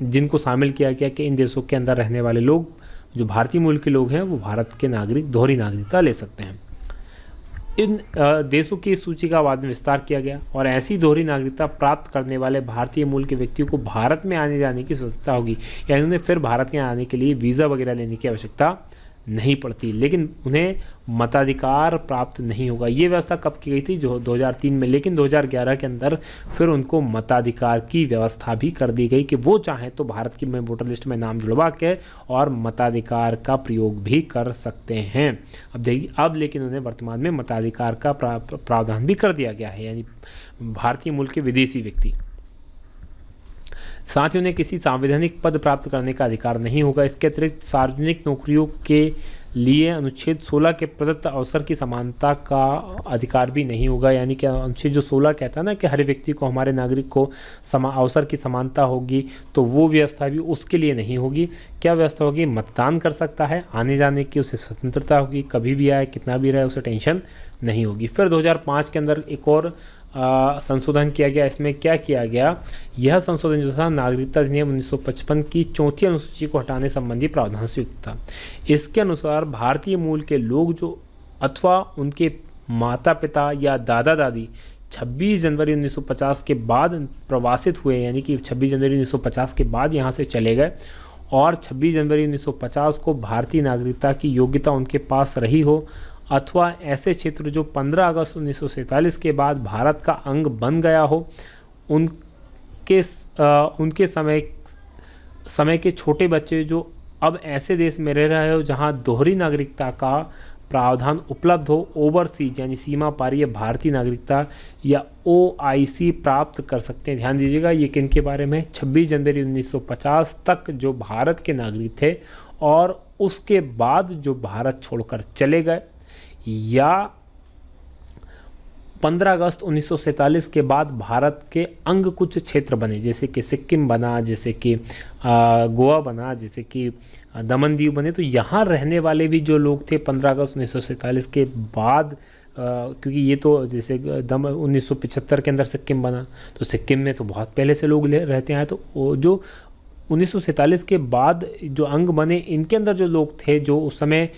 जिनको शामिल किया गया कि इन देशों के अंदर रहने वाले लोग जो भारतीय मूल के लोग हैं वो भारत के दोहरी नागरिकता ले सकते हैं। इन देशों की सूची का बाद में विस्तार किया गया और ऐसी दोहरी नागरिकता प्राप्त करने वाले भारतीय मूल के व्यक्तियों को भारत में आने जाने की स्वतंत्रता होगी, यानी उन्हें फिर भारत में आने के लिए वीज़ा वगैरह लेने की आवश्यकता नहीं पड़ती, लेकिन उन्हें मताधिकार प्राप्त नहीं होगा। ये व्यवस्था कब की गई थी? जो 2003 में, लेकिन 2011 के अंदर फिर उनको मताधिकार की व्यवस्था भी कर दी गई कि वो चाहें तो भारत की वोटर लिस्ट में नाम जुड़वा के और मताधिकार का प्रयोग भी कर सकते हैं। अब देखिए, अब लेकिन उन्हें वर्तमान में मताधिकार का प्रावधान भी कर दिया गया है, यानी भारतीय मूल के विदेशी व्यक्ति। साथ ही उन्हें किसी संवैधानिक पद प्राप्त करने का अधिकार नहीं होगा। इसके अतिरिक्त सार्वजनिक नौकरियों के लिए अनुच्छेद 16 के प्रदत्त अवसर की समानता का अधिकार भी नहीं होगा, यानी कि अनुच्छेद जो 16 कहता है ना कि हर व्यक्ति को, हमारे नागरिक को अवसर की समानता होगी, तो वो व्यवस्था भी उसके लिए नहीं होगी। क्या व्यवस्था होगी? मतदान कर सकता है, आने जाने की उसे स्वतंत्रता होगी, कभी भी आए कितना भी रहे उसे टेंशन नहीं होगी। फिर 2005 के अंदर एक और संशोधन किया गया। इसमें क्या किया गया? यह संशोधन जो था नागरिकता अधिनियम 1955 की 4थी अनुसूची को हटाने संबंधी प्रावधान से युक्त था। इसके अनुसार भारतीय मूल के लोग जो अथवा उनके माता पिता या दादा दादी 26 जनवरी 1950 के बाद प्रवासित हुए, यानी कि 26 जनवरी 1950 के बाद यहाँ से चले गए और 26 जनवरी 1950 को भारतीय नागरिकता की योग्यता उनके पास रही हो, अथवा ऐसे क्षेत्र जो 15 अगस्त 1947 के बाद भारत का अंग बन गया हो, उनके समय के छोटे बच्चे जो अब ऐसे देश में रह रहे हो जहां दोहरी नागरिकता का प्रावधान उपलब्ध हो, ओवरसीज यानी सीमा पारीय भारतीय नागरिकता या OIC प्राप्त कर सकते हैं। ध्यान दीजिएगा, ये किन के बारे में? 26 जनवरी 1950 तक जो भारत के नागरिक थे और उसके बाद जो भारत छोड़कर चले गए, या 15 अगस्त 1947 के बाद भारत के अंग कुछ क्षेत्र बने, जैसे कि सिक्किम बना, जैसे कि गोवा बना, जैसे कि दमन दीव बने। तो यहाँ रहने वाले भी जो लोग थे 15 अगस्त 1947 के बाद, क्योंकि ये तो जैसे 1975 के अंदर सिक्किम बना, तो सिक्किम में तो बहुत पहले से लोग रहते हैं। तो जो 1947 के बाद जो अंग बने, इनके अंदर जो लोग थे जो उस समय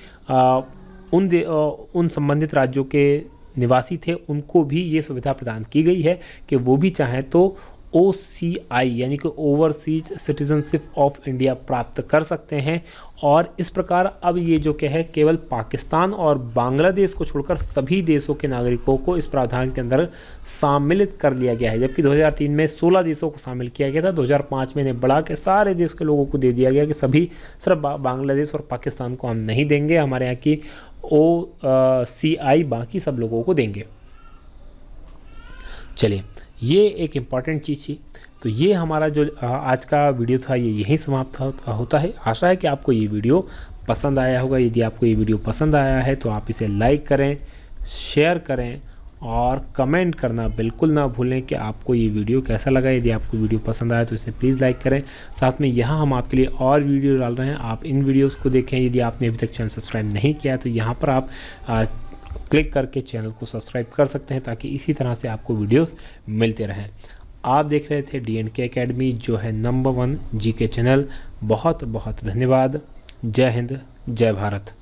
उन संबंधित राज्यों के निवासी थे, उनको भी ये सुविधा प्रदान की गई है कि वो भी चाहें तो OCI यानी कि ओवरसीज सिटीजनशिप ऑफ इंडिया प्राप्त कर सकते हैं। और इस प्रकार अब ये जो क्या है, केवल पाकिस्तान और बांग्लादेश को छोड़कर सभी देशों के नागरिकों को इस प्रावधान के अंदर शामिल कर लिया गया है। जबकि 2003 में 16 देशों को शामिल किया गया था, 2005 में इन्हें बढ़ा के सारे देश के लोगों को दे दिया गया कि सिर्फ बांग्लादेश और पाकिस्तान को हम नहीं देंगे, हमारे यहाँ की OCI बाकी सब लोगों को देंगे। चलिए, ये एक इम्पॉर्टेंट चीज़ थी। तो ये हमारा जो आज का वीडियो था ये यहीं समाप्त होता है। आशा है कि आपको ये वीडियो पसंद आया होगा। यदि आपको ये वीडियो पसंद आया है तो आप इसे लाइक करें, शेयर करें और कमेंट करना बिल्कुल ना भूलें कि आपको ये वीडियो कैसा लगा। यदि आपको वीडियो पसंद आया तो इसे प्लीज़ लाइक करें। साथ में यहाँ हम आपके लिए और वीडियो डाल रहे हैं, आप इन वीडियोज़ को देखें। यदि आपने अभी तक चैनल सब्सक्राइब नहीं किया तो यहाँ पर आप क्लिक करके चैनल को सब्सक्राइब कर सकते हैं ताकि इसी तरह से आपको वीडियोस मिलते रहें। आप देख रहे थे DNK एकेडमी, जो है नंबर 1 GK चैनल। बहुत बहुत धन्यवाद। जय हिंद, जय भारत।